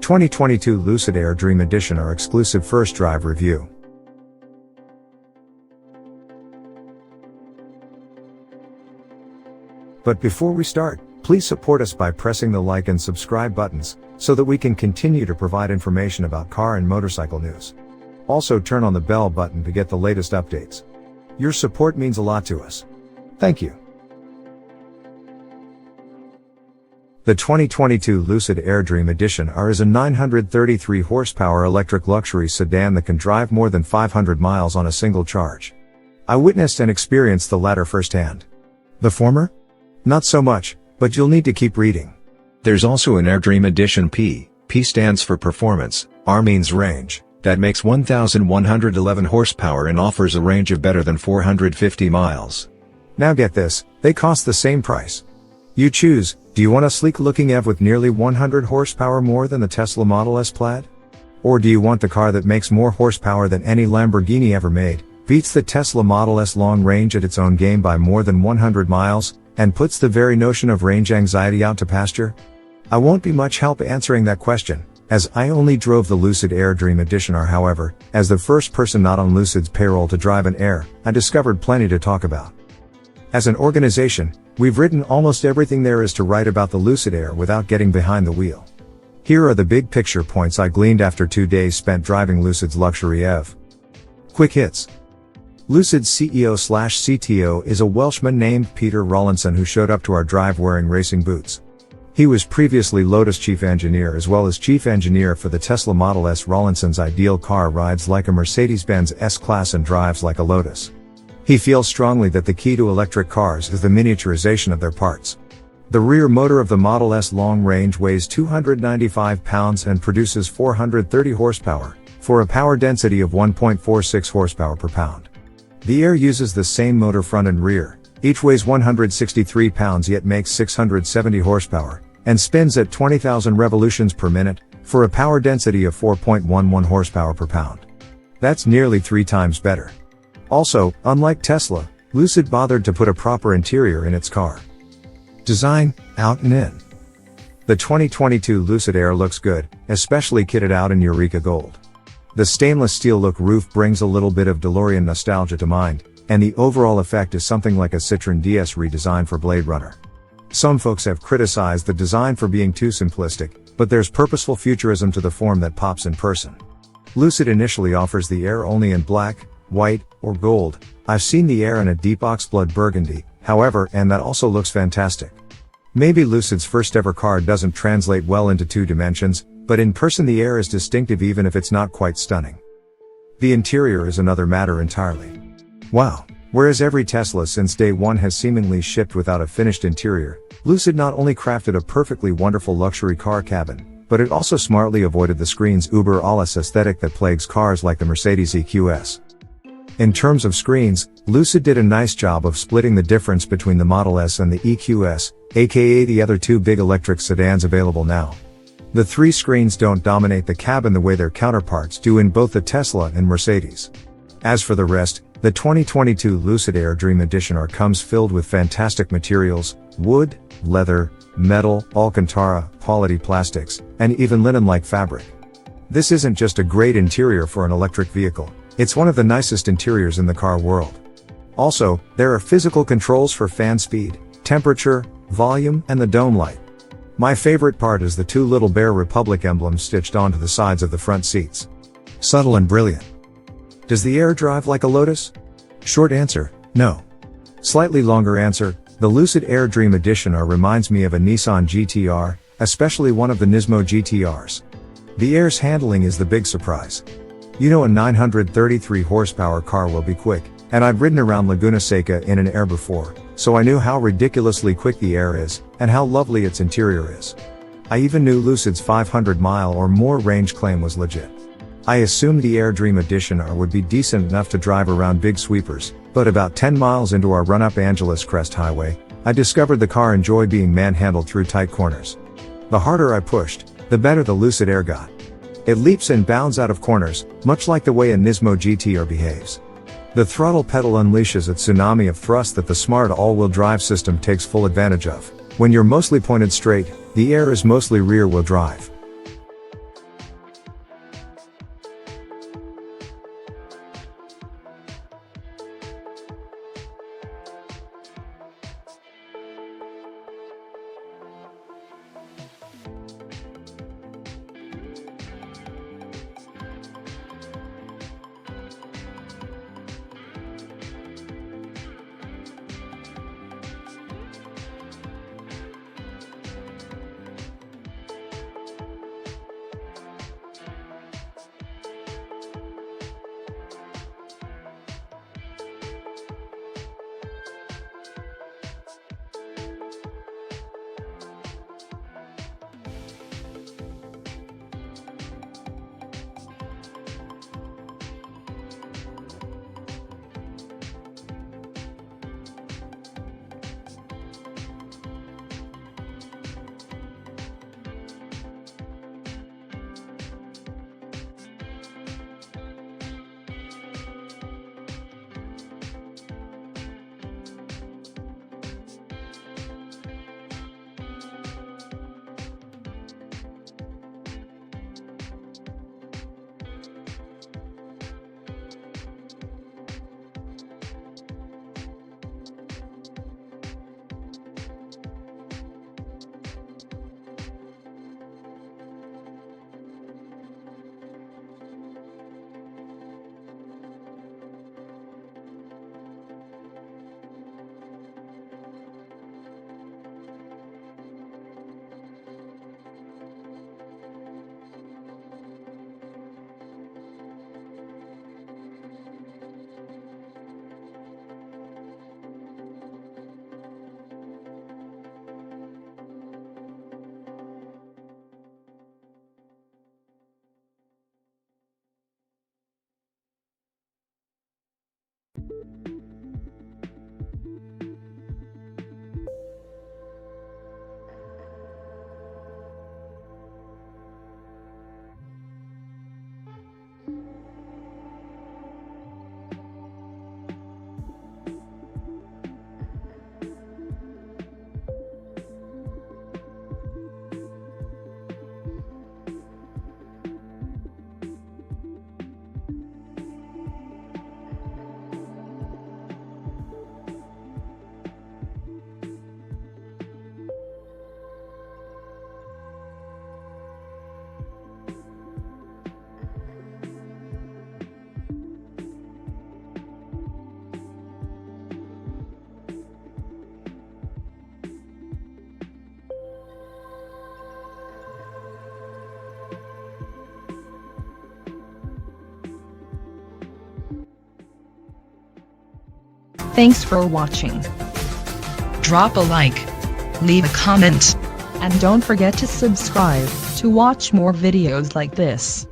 2022 Lucid Air Dream Edition, our exclusive first drive review. But before we start, please support us by pressing the like and subscribe buttons, so that we can continue to provide information about car and motorcycle news. Also turn on the bell button to get the latest updates. Your support means a lot to us. Thank you. The 2022 Lucid Air Dream Edition R is a 933 horsepower electric luxury sedan that can drive more than 500 miles on a single charge. I witnessed and experienced the latter firsthand. The former? Not so much, but you'll need to keep reading. There's also an Air Dream Edition P. P stands for performance, R means range, that makes 1,111 horsepower and offers a range of better than 450 miles. Now get this, they cost the same price. You choose, do you want a sleek-looking EV with nearly 100 horsepower more than the Tesla Model S Plaid? Or do you want the car that makes more horsepower than any Lamborghini ever made, beats the Tesla Model S long range at its own game by more than 100 miles, and puts the very notion of range anxiety out to pasture? I won't be much help answering that question, as I only drove the Lucid Air Dream Edition R. However, as the first person not on Lucid's payroll to drive an Air, I discovered plenty to talk about. As an organization, we've written almost everything there is to write about the Lucid Air without getting behind the wheel. Here are the big picture points I gleaned after 2 days spent driving Lucid's luxury EV. Quick hits. Lucid's CEO/CTO is a Welshman named Peter Rawlinson who showed up to our drive wearing racing boots. He was previously Lotus chief engineer as well as chief engineer for the Tesla Model S. Rawlinson's ideal car rides like a Mercedes-Benz S-Class and drives like a Lotus. He feels strongly that the key to electric cars is the miniaturization of their parts. The rear motor of the Model S long range weighs 295 pounds and produces 430 horsepower, for a power density of 1.46 horsepower per pound. The Air uses the same motor front and rear, each weighs 163 pounds yet makes 670 horsepower, and spins at 20,000 revolutions per minute, for a power density of 4.11 horsepower per pound. That's nearly 3 times better. Also, unlike Tesla, Lucid bothered to put a proper interior in its car. Design, out and in. The 2022 Lucid Air looks good, especially kitted out in Eureka Gold. The stainless steel look roof brings a little bit of DeLorean nostalgia to mind, and the overall effect is something like a Citroën DS redesign for Blade Runner. Some folks have criticized the design for being too simplistic, but there's purposeful futurism to the form that pops in person. Lucid initially offers the Air only in black, white, or gold. I've seen the Air in a deep oxblood burgundy, however, and that also looks fantastic. Maybe Lucid's first ever car doesn't translate well into 2 dimensions, but in person the Air is distinctive even if it's not quite stunning. The interior is another matter entirely. Wow. Whereas every Tesla since day one has seemingly shipped without a finished interior, Lucid not only crafted a perfectly wonderful luxury car cabin, but it also smartly avoided the screen's uber alles aesthetic that plagues cars like the Mercedes EQS. In terms of screens, Lucid did a nice job of splitting the difference between the Model S and the EQS, aka the other 2 big electric sedans available now. The 3 screens don't dominate the cabin the way their counterparts do in both the Tesla and Mercedes. As for the rest, the 2022 Lucid Air Dream Edition R comes filled with fantastic materials: wood, leather, metal, Alcantara, quality plastics, and even linen-like fabric. This isn't just a great interior for an electric vehicle, it's one of the nicest interiors in the car world. Also, there are physical controls for fan speed, temperature, volume, and the dome light. My favorite part is the 2 little Bear Republic emblems stitched onto the sides of the front seats. Subtle and brilliant. Does the Air drive like a Lotus? Short answer, no. Slightly longer answer, the Lucid Air Dream Edition R reminds me of a Nissan GT-R, especially one of the Nismo GT-Rs. The Air's handling is the big surprise. You know, a 933 horsepower car will be quick, and I've ridden around Laguna Seca in an Air before, so I knew how ridiculously quick the Air is, and how lovely its interior is. I even knew Lucid's 500-mile or more range claim was legit. I assumed the Air Dream Edition R would be decent enough to drive around big sweepers, but about 10 miles into our run up Angeles Crest Highway, I discovered the car enjoyed being manhandled through tight corners. The harder I pushed, the better the Lucid Air got. It leaps and bounds out of corners, much like the way a Nismo GT-R behaves. The throttle pedal unleashes a tsunami of thrust that the smart all-wheel drive system takes full advantage of. When you're mostly pointed straight, the Air is mostly rear-wheel drive. Thanks for watching. Drop a like. Leave a comment. And don't forget to subscribe to watch more videos like this.